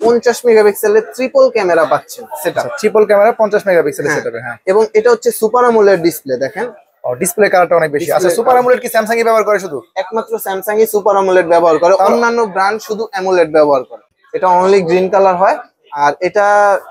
50 মেগাপিক্সেলের triple camera পাচ্ছেন সেটা। ট্রিপল ক্যামেরা 50 মেগাপিক্সেলের সেটআপে। হ্যাঁ, এবং এটা হচ্ছে সুপার অ্যামোলেড ডিসপ্লে দেখেন। ডিসপ্লে কালারটা অনেক বেশি। আচ্ছা, সুপার অ্যামোলেড কি স্যামসাং ব্যবহার করে শুধু? একমাত্র স্যামসাং ই সুপার অ্যামোলেড ব্যবহার করে, অন্যান্য ব্র্যান্ড শুধু অ্যামোলেড ব্যবহার করে। এটা অনলি গ্রিন কালার হয়। আর এটা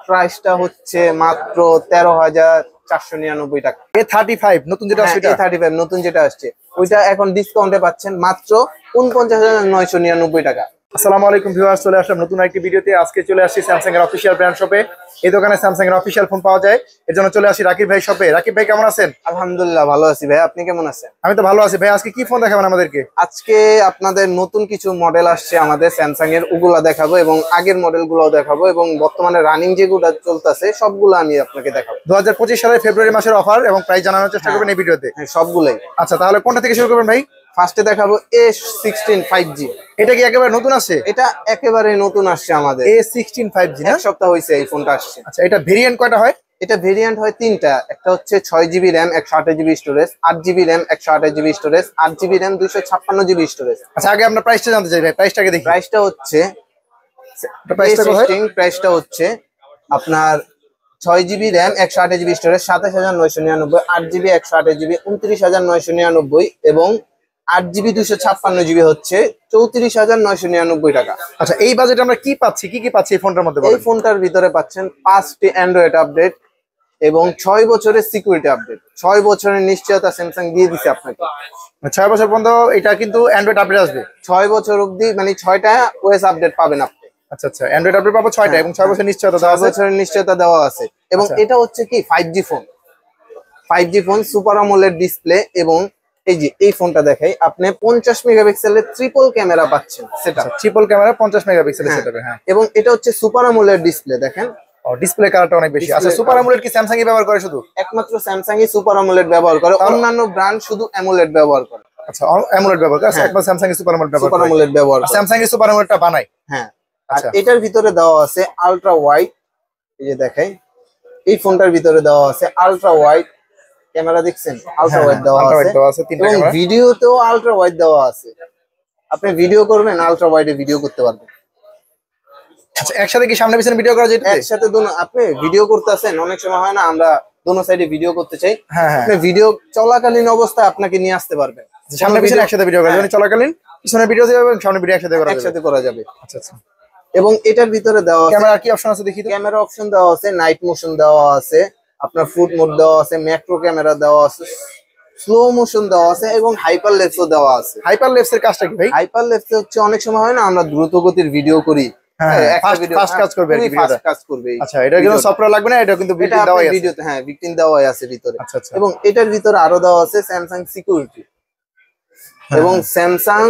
প্রাইসটা হচ্ছে মাত্র 13,499 টাকা। A35 নতুন যেটা আসছে, A35 নতুন যেটা আসছে ওইটা এখন ডিসকাউন্টে পাচ্ছেন মাত্র 49,999 টাকা। আসসালামু আলাইকুম ভিউয়ার্স, চলে আসলাম নতুন একটি ভিডিওতে। আজকে চলে আসছি স্যামসাং এর অফিশিয়াল ব্র্যান্ড শপে। এই দোকানে স্যামসাং এর অফিশিয়াল ফোন পাওয়া যায়, এর জন্য চলে আসি রাকিব ভাই শপে। রাকিব ভাই কেমন আছেন? আলহামদুলিল্লাহ ভালো আছি ভাই, আপনি কেমন আছেন? আমি তো ভালো আছি ভাই। আজকে কি ফোন দেখাবেন আমাদেরকে? আজকে আপনাদের নতুন কিছু মডেল আসছে আমাদের স্যামসাং এর, ওগুলা দেখাবো এবং আগের মডেল গুলাও দেখাবো এবং বর্তমানে রানিং যেগুলো চলতেছে সবগুলো আমি আপনাকে দেখাবো। 2025 সালের ফেব্রুয়ারি মাসের অফার এবং প্রাইস জানানোর চেষ্টা করবেন এই ভিডিওতে। সবগুলাই। আচ্ছা, তাহলে কোনটা থেকে শুরু করবেন ভাই? ফার্স্টে দেখাবো A16 5G। এটা কি একেবারে নতুন আসছে? এটা একেবারে নতুন আসছে আমাদের, A16 5G না? এক সপ্তাহ হয়েছে এই ফোনটা আসছে। আচ্ছা, এটা ভেরিয়েন্ট কয়টা হয়? এটা ভেরিয়েন্ট হয় তিনটা। একটা হচ্ছে 6GB RAM 128GB storage, 8GB RAM 128GB storage, 8GB RAM 256GB storage. আচ্ছা, আগে আমরা প্রাইসটা জানতে চাই ভাই। প্রাইসটাকে দেখি। প্রাইসটা হচ্ছে প্রাইসটা হচ্ছে আপনার 6GB RAM 128GB storage 27,999, 8GB 128GB 29,999 এবং 8GB 256GB হচ্ছে 34,999 টাকা। আচ্ছা, এই বাজেটে আমরা কি পাচ্ছি, কি পাচ্ছি এই ফোনটার মধ্যে? এই ফোনটার ভিতরে পাচ্ছেন 5টি অ্যান্ড্রয়েড আপডেট এবং 6 বছরের সিকিউরিটি আপডেট। 6 বছরের নিশ্চয়তা স্যামসাং দিয়ে দিচ্ছে আপনাকে। 6 বছর পর্যন্ত এটা কিন্তু অ্যান্ড্রয়েড আপডেট আসবে। 6 বছর অবধি মানে 6টা ওএস আপডেট পাবেন আপনি। আচ্ছা আচ্ছা, অ্যান্ড্রয়েড আপডেট পাবো 6টা এবং 6 বছর নিশ্চয়তা দেওয়া আছে। 6 বছরের নিশ্চয়তা দেওয়া আছে এবং এটা হচ্ছে কি 5G phone. 5G phone, super AMOLED display এবং এই যে এই ফোনটা দেখাই, আপনি 50 মেগাপিক্সেলের ট্রিপল ক্যামেরা পাচ্ছেন সেটা। ট্রিপল ক্যামেরা 50 মেগাপিক্সেলের সেটআপে। হ্যাঁ, এবং এটা হচ্ছে সুপার অ্যামোলেড ডিসপ্লে দেখেন। ডিসপ্লে কালারটা অনেক বেশি। আচ্ছা, সুপার অ্যামোলেড কি স্যামসাং ব্যবহার করে শুধু? একমাত্র স্যামসাং ই সুপার অ্যামোলেড ব্যবহার করে, অন্যান্য ব্র্যান্ড শুধু অ্যামোলেড ব্যবহার করে। আচ্ছা, অ্যামোলেড ব্যবহার করে। একমাত্র স্যামসাং এর সুপার অ্যামোলেড ব্যবহার করে। সুপার অ্যামোলেড ব্যবহার করে, স্যামসাং এর সুপার অ্যামোলেডটা বানায়। হ্যাঁ। আর এটার ভিতরে দেওয়া আছে আলট্রা ওয়াইড। এই যে দেখাই, এই ফোনটার ভিতরে দেওয়া আছে আলট্রা ওয়াইড ক্যামেরা, দেখছেন? আলট্রা ওয়াইড দেওয়া আছে এবং ভিডিওতেও আলট্রা ওয়াইড দেওয়া আছে। আপনি ভিডিও করবেন, আলট্রা ওয়াইডে ভিডিও করতে পারবেন। আচ্ছা, একসাথে কি সামনে পিছনে ভিডিও করা যায়? একসাথে আপনি ভিডিও করতেছেন, অনেক সময় হয় না আমরা দোনো সাইডে ভিডিও করতে চাই, হ্যাঁ হ্যাঁ, আপনি ভিডিও চলাকালীন অবস্থায় আপনাকে নিয়ে আসতে পারবেন। সামনে পিছনে একসাথে ভিডিও করা যাবে, চলাকালীন পিছনে ভিডিও দেওয়া যাবে, সামনে ভিডিও একসাথে করা যাবে। আচ্ছা আচ্ছা। এবং এটার ভিতরে দেওয়া আছে ক্যামেরা কি অপশন আছে দেখি তো? ক্যামেরা অপশন দেওয়া আছে, নাইট মোশন দেওয়া আছে, আপনার ফুট মোড দেওয়া আছে, ম্যাক্রো ক্যামেরা দেওয়া আছে, স্লো মোশন দেওয়া আছে এবং হাইপার লেন্সও দেওয়া আছে। হাইপার লেন্সের কাজটা কি ভাই? হাইপার লেন্স হচ্ছে অনেক সময় হয় না আমরা দ্রুত গতির ভিডিও করি, ফাস্ট কাজ করবে, ফাস্ট কাজ করবে। আচ্ছা, এটা কিন্তু সফটওয়্যার লাগবে না, এটা কিন্তু ভিডিও দেওয়াই আছে ভিডিওতে। হ্যাঁ, ভিকটিম দেওয়াই আছে ভিতরে। আচ্ছা আচ্ছা। এবং এটার ভিতরে আরো দেওয়া আছে স্যামসাং সিকিউরিটি এবং স্যামসাং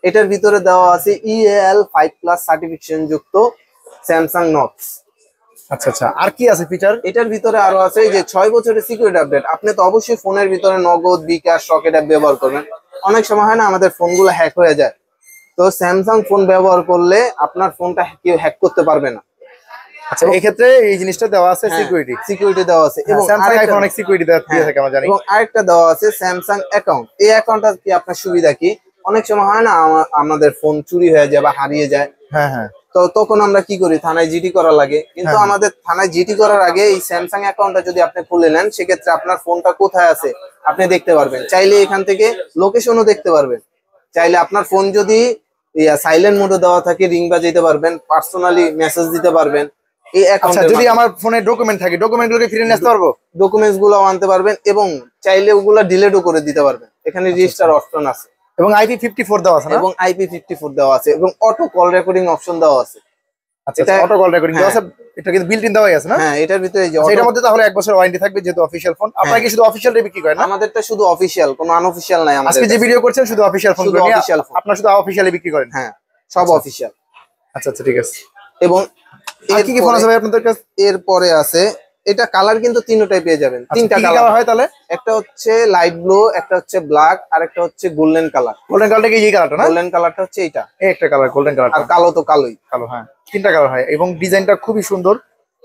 এটার ভিতরে দেওয়া আছে EAL5+ সার্টিফিকেশন যুক্ত স্যামসাং নক্স। আচ্ছা আচ্ছা, আর কি আছে ফিচার? এটার ভিতরে আরো আছে যে 6 বছরের সিকিউরিটি আপডেট। আপনি তো অবশ্যই ফোনের ভিতরে নগদ, বিকাশ, রকেট অ্যাপ ব্যবহার করবেন। অনেক সময় হয় না আমাদের ফোনগুলো হ্যাক হয়ে যায়, তো স্যামসাং ফোন ব্যবহার করলে আপনার ফোনটা কেউ হ্যাক করতে পারবে না। আচ্ছা, এই ক্ষেত্রে এই জিনিসটা দেওয়া আছে, সিকিউরিটি দেওয়া আছে এবং স্যামসাং আইফোন অনেক সিকিউরিটি দেওয়া থাকে আমরা জানি। এবং আরেকটা দেওয়া আছে স্যামসাং অ্যাকাউন্ট। এই অ্যাকাউন্টটা কি আপনার সুবিধা কি, অনেক সময় হয় না আমাদের ফোন চুরি হয়ে যায় বা হারিয়ে যায়, হ্যাঁ হ্যাঁ, তো তখন আমরা কি করি, থানায় জিডি করা লাগে। কিন্তু আমাদের থানায় জিডি করার আগে এই স্যামসাং অ্যাকাউন্টটা যদি আপনি খুলে নেন, সেক্ষেত্রে আপনার ফোনটা কোথায় আছে আপনি দেখতে পারবেন। চাইলে এখান থেকে লোকেশনও দেখতে পারবেন। চাইলে আপনার ফোন যদি সাইলেন্ট মোডে দেওয়া থাকে, রিং বাজাইতে পারবেন, পার্সোনালি মেসেজ দিতে পারবেন। এই অ্যাকাউন্টে যদি আমার ফোনে ডকুমেন্ট থাকে, ডকুমেন্টগুলোকে ফিরিয়ে নিতে পারবো, ডকুমেন্টস গুলো আনতে পারবেন এবং চাইলে ওগুলো ডিলিটও করে দিতে পারবেন। এখানে রেজিস্টার অপশন আছে এবং IP54 দেওয়া আছে না? এবং IP54 দেওয়া আছে এবং অটো কল রেকর্ডিং অপশন দেওয়া আছে। আচ্ছা, অটো কল রেকর্ডিং দেওয়া আছে, এটা কিন্তু বিল্ট ইন দেওয়াই আছে না? হ্যাঁ, এটার ভিতরে যে এটার মধ্যে তাহলে 1 বছর ওয়ারেন্টি থাকবে যেহেতু অফিশিয়াল ফোন। আপনারা কি শুধু অফিশিয়াল বিক্রি করেন না? আমাদেরটা শুধু অফিশিয়াল, কোনো আনঅফিশিয়াল নাই আমাদের। আজকে যে ভিডিও করছেন শুধু অফিশিয়াল ফোন নিয়ে, আপনারা শুধু অফিশিয়ালি বিক্রি করেন? হ্যাঁ, সব অফিশিয়াল। আচ্ছা আচ্ছা, ঠিক আছে। এবং আর কি কি ফোন আছে ভাই আপনাদের কাছে? এরপরে আছে, এটা কালার কিন্তু তিনটাই পেয়ে যাবেন। তিনটা কালার হয় তাহলে? একটা হচ্ছে লাইট ব্লু, একটা হচ্ছে ব্ল্যাক, আর একটা হচ্ছে গোল্ডেন কালার। গোল্ডেন কালারটা কি এই কালারটা না? গোল্ডেন কালারটা হচ্ছে এইটা, এই একটা কালার গোল্ডেন কালার। আর কালো তো কালোই। কালো, হ্যাঁ, তিনটা কালার হয় এবং ডিজাইনটা খুবই সুন্দর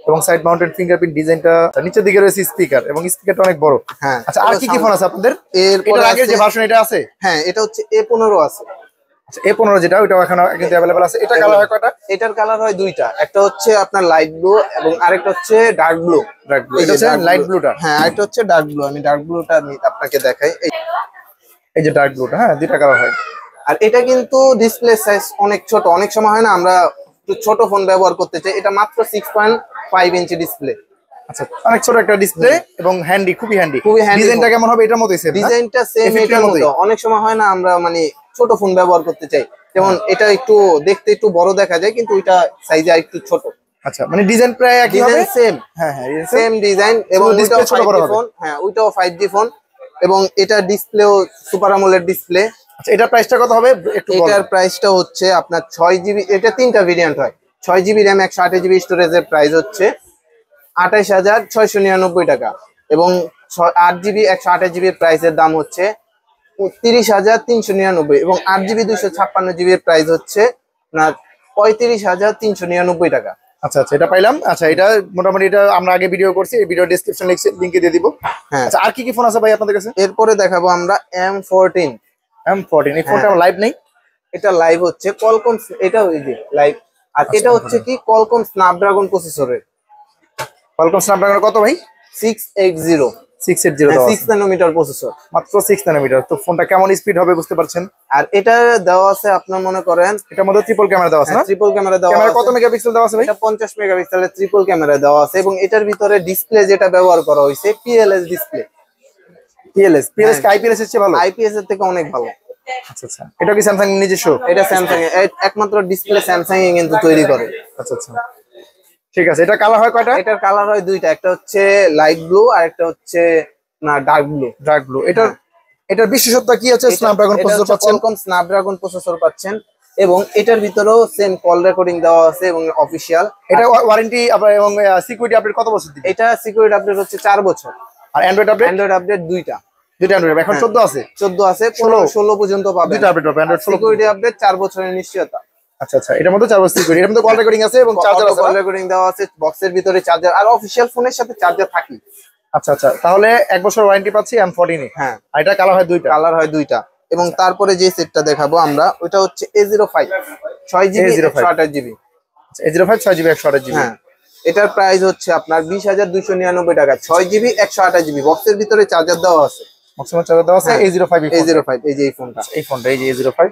এবং সাইড মাউন্টেড ফিঙ্গারপ্রিন্ট ডিজাইনটা। নিচের দিকে রয়েছে স্পিকার এবং স্পিকারটা অনেক বড়। হ্যাঁ। আচ্ছা, আর কি কি ফোন আছে আপনাদের? এর আগের যে ভার্সন এটা আছে? হ্যাঁ, এটা হচ্ছে A15 আছে। আচ্ছা A15 যেটা ওইটাও এখনো কিন্তু अवेलेबल আছে। এটা কালার হয় কয়টা? এটার কালার হয় দুইটা, একটা হচ্ছে আপনার লাইট ব্লু এবং আরেকটা হচ্ছে ডার্ক ব্লু। ডার্ক ব্লু, এটা হচ্ছে লাইট ব্লুটা। হ্যাঁ, আরেকটা হচ্ছে ডার্ক ব্লু। আমি ডার্ক ব্লুটা আপনাকে দেখাই। এই যে ডার্ক ব্লুটা, হ্যাঁ দুইটা কালার হয়। আর এটা কিন্তু ডিসপ্লে সাইজ অনেক ছোট, অনেক সময় হয় না আমরা একটু ছোট ফোন ব্যবহার করতে চাই, এটা মাত্র 6.5 ইঞ্চি ডিসপ্লে। আচ্ছা, অনেক ছোট একটা ডিসপ্লে এবং হ্যান্ডি, খুবই হ্যান্ডি। খুবই হ্যান্ডি। ডিজাইনটা কেমন হবে? এটার মতোই সেম, ডিজাইনটা সেম এটার মতো। অনেক সময় হয় না আমরা মানে ছোট ফোন ব্যবহার করতে চাই, যেমন এটা একটু দেখতে একটু বড় দেখা যায় কিন্তু এটা সাইজে একটু ছোট। আচ্ছা, মানে ডিজাইন প্রায় একই হবে। সেম, হ্যাঁ হ্যাঁ সেম ডিজাইন এবং ডিসপ্লে ছোট বড় হবে। ফোন, হ্যাঁ ওইটাও 5G ফোন এবং এটা ডিসপ্লেও সুপার আমোলেড ডিসপ্লে। আচ্ছা, এটার প্রাইসটা কত হবে একটু বলুন। এটার প্রাইসটা হচ্ছে আপনার 6GB, এটা তিনটা ভেরিয়েন্ট হয়। 6GB RAM 128GB স্টোরেজের প্রাইস হচ্ছে 28,699 টাকা এবং 8GB 128GB এর প্রাইসের দাম হচ্ছে 30,399 এবং 8GB 256GB এর প্রাইস হচ্ছে না 35,399 টাকা। আচ্ছা আচ্ছা, এটা পাইলাম। আচ্ছা, এটা মোটামুটি এটা আমরা আগে ভিডিও করছি, এই ভিডিও ডেসক্রিপশন লিংকে দিয়ে দিব। হ্যাঁ, আচ্ছা, আর কি কি ফোন আছে ভাই আপনাদের কাছে? এরপরে দেখাবো আমরা M14। এই ফোনটা লাইভ নেই, এটা লাইভ হচ্ছে কলকম, এটা ওই যে লাইভ। আর এটা হচ্ছে কি কলকম স্ন্যাপড্রাগন প্রসেসরের। কলকম স্ন্যাপড্রাগন কত ভাই? 680 6 ন্যানোমিটার প্রসেসর, মাত্র 6 ন্যানোমিটার। তো ফোনটা কেমন স্পিড হবে বুঝতে পারছেন। আর এটা দেওয়া আছে আপনার মনে করেন এটার মধ্যে ট্রিপল ক্যামেরা দেওয়া আছে না? ট্রিপল ক্যামেরা দেওয়া আছে। কত মেগাপিক্সেল দেওয়া আছে ভাই? এটা 50 মেগাপিক্সেলের ট্রিপল ক্যামেরা দেওয়া আছে এবং এটার ভিতরে ডিসপ্লে যেটা ব্যবহার করা হয়েছে পিএলএস ডিসপ্লে। পিএলএস কি আইপিএস এর চেয়ে ভালো? আইপিএস এর থেকে অনেক ভালো। আচ্ছা আচ্ছা, এটা কি স্যামসাং নিজস্ব? এটা স্যামসাং এর একমাত্র ডিসপ্লে, স্যামসাং এ কিন্তু তৈরি করে। আচ্ছা আচ্ছা, ঠিক আছে। এটা কালার হয় কয়টা? এটার কালার হয় দুইটা, একটা হচ্ছে লাইট ব্লু আর একটা হচ্ছে না ডার্ক ব্লু। এটার বিশেষত্ব কি হচ্ছে? স্ন্যাপড্রাগন প্রসেসর পাচ্ছেন, কলকম স্ন্যাপড্রাগন প্রসেসর পাচ্ছেন এবং এটার ভিতরেও সেম কল রেকর্ডিং দেওয়া আছে এবং অফিশিয়াল। এটা ওয়ারেন্টি এবং সিকিউরিটি আপডেট কত বছর দিবে? এটা সিকিউরিটি আপডেট হচ্ছে 4 বছর। আর অ্যান্ড্রয়েড আপডেট দুইটা অ্যান্ড্রয়েড এখন 14 আছে, 14 আছে, 16 পর্যন্ত পাবেন। দুইটা আপডেট হবে, অ্যান্ড্রয়েড 16 সিকিউরিটি আপডেট 4 বছরের নিশ্চয়তা। আচ্ছা আচ্ছা, এটার মধ্যে 4 বছর সিকিউরিটি, এর মধ্যে কল রেকর্ডিং আছে এবং চার্জার আছে, কল রেকর্ডিং দেওয়া আছে, বক্সের ভিতরে চার্জার আর অফিশিয়াল ফোনের সাথে চার্জার থাকে। আচ্ছা আচ্ছা, তাহলে 1 বছর ওয়ারেন্টি পাচ্ছি M14 এ। হ্যাঁ, আর এটা কালার হয় দুইটা। এবং তারপরে যে সেটটা দেখাবো আমরা ওটা হচ্ছে A05 6GB 128GB। আচ্ছা, A05 6GB 128GB। হ্যাঁ, এটার প্রাইস হচ্ছে আপনার 20,299 টাকা। 6GB 128GB বক্সের ভিতরে চার্জার দেওয়া আছে, ম্যাক্সিমাম চার্জার দেওয়া আছে। A05 এই যে এই ফোনটা, এই যে A05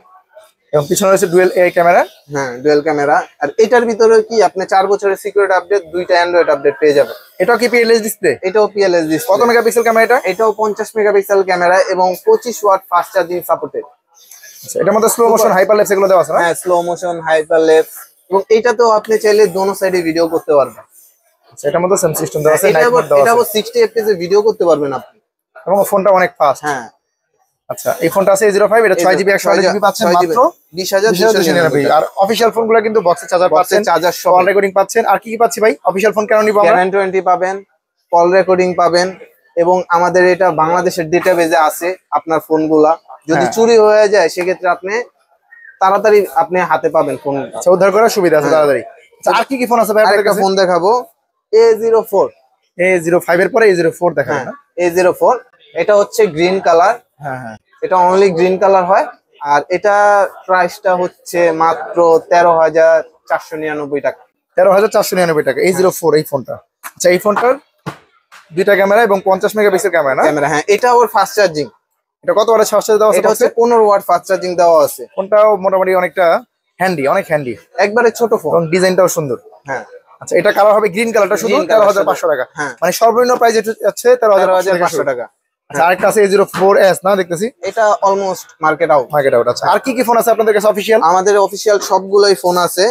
এবং পিছনে রয়েছে ডুয়াল এআই ক্যামেরা। হ্যাঁ, ডুয়াল ক্যামেরা। আর এটার ভিতরে কি আপনি 4 বছরের সিকিউরিটি আপডেট, দুইটা অ্যান্ড্রয়েড আপডেট পেয়ে যাবেন। এটাও কি পিএলএস ডিসপ্লে? এটাও পিএলএস ডিসপ্লে। কত মেগাপিক্সেল ক্যামেরা? এটাও 50 মেগাপিক্সেল ক্যামেরা এবং 25 ওয়াট ফাস্ট চার্জিং সাপোর্টেড। আচ্ছা, এটার মধ্যে স্লো মোশন হাইপারলেপস এগুলো দেওয়া আছে না? হ্যাঁ, স্লো মোশন হাইপারলেপস এবং এইটাতেও আপনি চাইলে দোনো সাইডে ভিডিও করতে পারবেন। আচ্ছা, এটার মধ্যে সেম সিস্টেম দেওয়া আছে, নাইট মোড দেওয়া আছে। এটা 60 এফপিএস এ ভিডিও করতে পারবেন আপনি এবং ফোনটা অনেক ফাস্ট। হ্যাঁ, আচ্ছা, এই ফোনটা আছে A05, এটা 6GB 128GB পাচ্ছেন মাত্র 20,299। আর অফিশিয়াল ফোনগুলো কিন্তু বক্সে চার্জার পাচ্ছেন, চার্জার সহ কল রেকর্ডিং পাচ্ছেন। আর কি কি পাচ্ছি ভাই? অফিশিয়াল ফোন কেন নিব আমরা? ক্যানন 20 পাবেন, কল রেকর্ডিং পাবেন এবং আমাদের এটা বাংলাদেশের ডেটাবেজে আছে আপনার ফোনগুলা। যদি চুরি হয়ে যায় সেক্ষেত্রে আপনি তাড়াতাড়ি আপনি হাতে পাবেন ফোন। আচ্ছা, উদ্ধার করার সুবিধা আছে তাড়াতাড়ি। আচ্ছা, আর কি কি ফোন আছে ভাই আপনাদের কাছে? ফোন দেখাবো A05 এর পরে A04 দেখাবেন না? A04, এটা হচ্ছে গ্রিন কালার। হ্যাঁ হ্যাঁ, এটা অনলি গ্রিন কালার হয় আর এটা প্রাইসটা হচ্ছে মাত্র 13,499 টাকা। 13,499 টাকা। A04 এই ফোনটা। আচ্ছা, এই ফোনটার দুইটা ক্যামেরা এবং 50 মেগাপিক্সেল ক্যামেরা না? ক্যামেরা, হ্যাঁ, এটা ওর ফাস্ট চার্জিং। এটা কত ওয়াটের ফাস্ট চার্জ দেওয়া আছে? এটা হচ্ছে 15 ওয়াট ফাস্ট চার্জিং দেওয়া আছে। ফোনটাও মোটামুটি অনেকটা হ্যান্ডি, অনেক হ্যান্ডি, একবারে ছোট ফোন এবং ডিজাইনটাও সুন্দর। হ্যাঁ, আচ্ছা, এটা কালার হবে গ্রিন কালারটা, শুধু 13,500 টাকা। হ্যাঁ, মানে সর্বনিম্ন প্রাইস আছে 13,500 টাকা। আচ্ছা, আরেকটা আছে A04s না, দেখতেছি এটা অলমোস্ট মার্কেট আউট। আচ্ছা, আর কি কি ফোন আছে আপনাদের কাছে অফিশিয়াল? আমাদের অফিশিয়াল সবগুলোই ফোন আছে।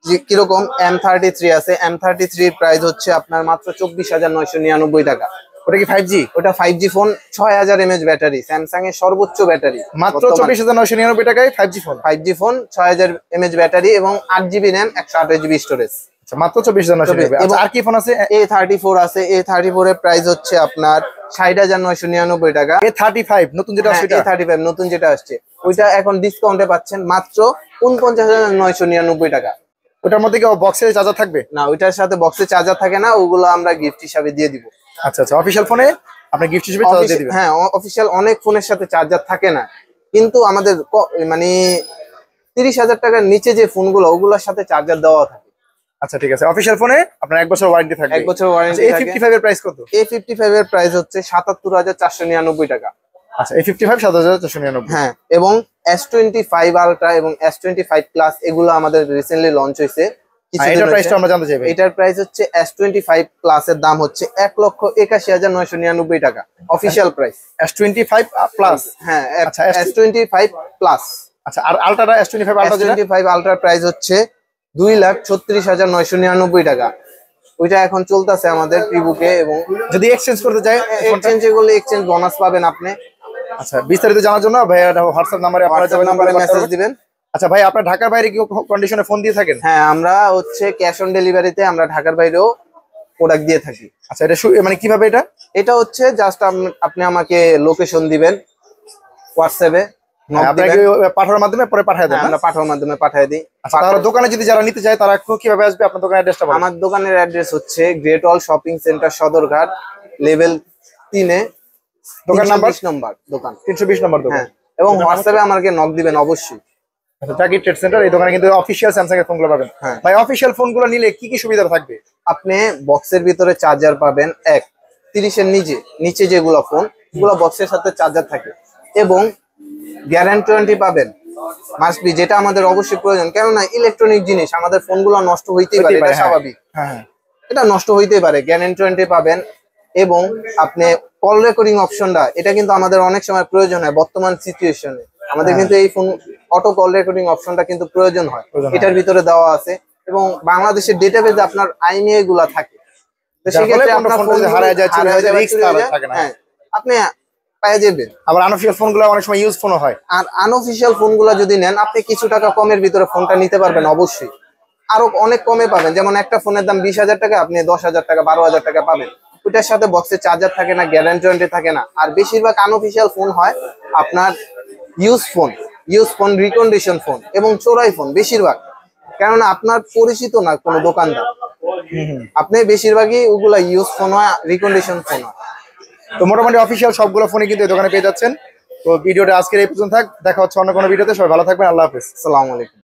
যে কিরকম M33 আছে, M33 এর প্রাইস হচ্ছে আপনার মাত্র 24,999 টাকা। ওটা কি 5G? ওটা 5G phone, 6000 mAh battery, Samsung এর সর্বোচ্চ ব্যাটারি। মাত্র 24,999 টাকায় 5G phone. 5G phone, 6000 mAh battery এবং 8GB RAM 128GB স্টোরেজ। আচ্ছা, মাত্র 24,999। আচ্ছা, আর কি ফোন আছে? A34 আছে। A34 এর প্রাইস হচ্ছে আপনার 60,999 টাকা। A35 নতুন যেটা আসছে, A35 নতুন যেটা আসছে ওইটা এখন ডিসকাউন্টে পাচ্ছেন মাত্র 49,999 টাকা। ওটার মধ্যে কি বক্সে চার্জার থাকবে? না, ওইটার সাথে বক্সে চার্জার থাকে না, ওগুলো আমরা গিফট হিসাবে দিয়ে দিব। আচ্ছা আচ্ছা, অফিশিয়াল ফোনে আপনি গিফট হিসেবে চার্জার দিয়ে দিবেন? হ্যাঁ, অফিশিয়াল অনেক ফোনের সাথে চার্জার থাকে না, কিন্তু আমাদের মানে 30,000 টাকার নিচে যে ফোনগুলো ওগুলোর সাথে চার্জার দেওয়া থাকে। আচ্ছা ঠিক আছে, অফিশিয়াল ফোনে আপনার 1 বছর ওয়ারেন্টি থাকবে। 1 বছর ওয়ারেন্টি থাকে। A55 এর প্রাইস কত? A55 এর প্রাইস হচ্ছে 77,499 টাকা। আচ্ছা A55 77,499। হ্যাঁ, এবং S25 আলট্রা এবং S25 প্লাস এগুলো আমাদের রিসেন্টলি লঞ্চ হয়েছে। এটার প্রাইসটা আমরা জানতে চাই ভাই। এটার প্রাইস হচ্ছে S25 প্লাস এর দাম হচ্ছে 1,81,999 টাকা অফিশিয়াল প্রাইস। S25 প্লাস, হ্যাঁ আচ্ছা S25 প্লাস। আচ্ছা, আর আলট্রাটা S25 আলট্রা যেটা? S25 আলট্রার প্রাইস হচ্ছে 2,36,999 টাকা। ওইটা এখন চলতেছে আমাদের প্রিবুকে। এবং যদি এক্সচেঞ্জ করতে চাই, এক্সচেঞ্জ করলে এক্সচেঞ্জ বোনাস পাবেন আপনি। আচ্ছা, বিস্তারিত জানার জন্য ভাই হোয়াটসঅ্যাপ নাম্বারে মেসেজ দিবেন। আচ্ছা ভাই, আপনার ঢাকার বাইরে কি কন্ডিশনে ফোন দিয়ে থাকেন? হ্যাঁ, আমরা হচ্ছে ক্যাশ অন ডেলিভারিতে আমরা ঢাকার বাইরেও প্রোডাক্ট দিয়ে থাকি। আচ্ছা, এটা মানে কিভাবে এটা? এটা হচ্ছে জাস্ট আপনি আমাকে লোকেশন দিবেন হোয়াটসঅ্যাপে, আপনাকে পাঠানোর মাধ্যমে পরে পাঠিয়ে দেন। আমরা পাঠানোর মাধ্যমে পাঠিয়ে দিই। আচ্ছা, তাহলে দোকানে যদি যারা নিতে চায় তারা কিভাবে আসবে? আপনার দোকানের অ্যাড্রেসটা বলুন। আমার দোকানের অ্যাড্রেস হচ্ছে great all shopping centre Sadarghat level 3 এ দোকান নাম্বার 320 নম্বর দোকান। 320 নম্বর দোকান। হ্যাঁ, এবং হোয়াটসঅ্যাপে আমাকে নক দিবেন অবশ্যই। আচ্ছা, জাকির ট্রেড সেন্টার, এই দোকানে কিন্তু অফিশিয়াল স্যামসাং এর ফোনগুলো পাবেন। হ্যাঁ ভাই, অফিশিয়াল ফোনগুলো নিলে কি কি সুবিধা থাকবে? আপনি বক্সের ভিতরে চার্জার পাবেন 30 এর নিচে যেগুলো ফোন ওগুলো বক্সের সাথে চার্জার থাকে, এবং গ্যারান্টি ওয়ারেন্টি পাবেন মাস্ট বি, যেটা আমাদের অবশ্যই প্রয়োজন। কেননা ইলেকট্রনিক জিনিস আমাদের ফোনগুলো নষ্ট হইতেই পারে, এটা স্বাভাবিক। হ্যাঁ, এটা নষ্ট হইতেই পারে, গ্যারান্টি ওয়ারেন্টি পাবেন। এবং আপনি কল রেকর্ডিং অপশনটা, এটা কিন্তু আমাদের অনেক সময় প্রয়োজন হয় বর্তমান সিচুয়েশনে। আমাদের কিন্তু এই ফোন অটো কল রেকর্ডিং অপশনটা কিন্তু প্রয়োজন হয়, এটার ভিতরে দেওয়া আছে। এবং বাংলাদেশের ডেটাবেজে আপনার আইএমইআই গুলা থাকে, তো সেক্ষেত্রে আপনার ফোন হারিয়ে যায়, চুরি হয়ে যায়, রিস্ক থাকে না। হ্যাঁ, আপনি পেয়ে যাবেন। আবার আনঅফিশিয়াল ফোনগুলো অনেক সময় ইউজ ফোন হয়। আর আনঅফিশিয়াল ফোনগুলো যদি নেন, আপনি কিছু টাকা কমের ভিতরে ফোনটা নিতে পারবেন অবশ্যই। আরো অনেক কমে পাবেন, যেমন একটা ফোনের দাম 20,000 টাকা, আপনি 10,000 টাকা 12,000 টাকা পাবেন। ওইটার সাথে বক্সে চার্জার থাকে না, গ্যারান্টি ওয়ারেন্টি থাকে না। আর বেশিরভাগ আনঅফিশিয়াল ফোন হয় আপনার ইউজ ফোন রিকন্ডিশন ফোন এবং চোরাই ফোন বেশিরভাগ। কেননা আপনার পরিচিত না কোনো দোকানদার, আপনি বেশিরভাগই ওগুলা ইউজ ফোন হয়, রিকন্ডিশন ফোন হয়। তো মোটামুটি অফিশিয়াল সবগুলো ফোনে কিন্তু এই দোকানে পেয়ে যাচ্ছেন। তো ভিডিওটা আজকের এই পর্যন্ত থাক, দেখা হচ্ছে অন্য কোনো ভিডিওতে। সবাই ভালো থাকবেন, আল্লাহ হাফেজ। আসসালামু আলাইকুম।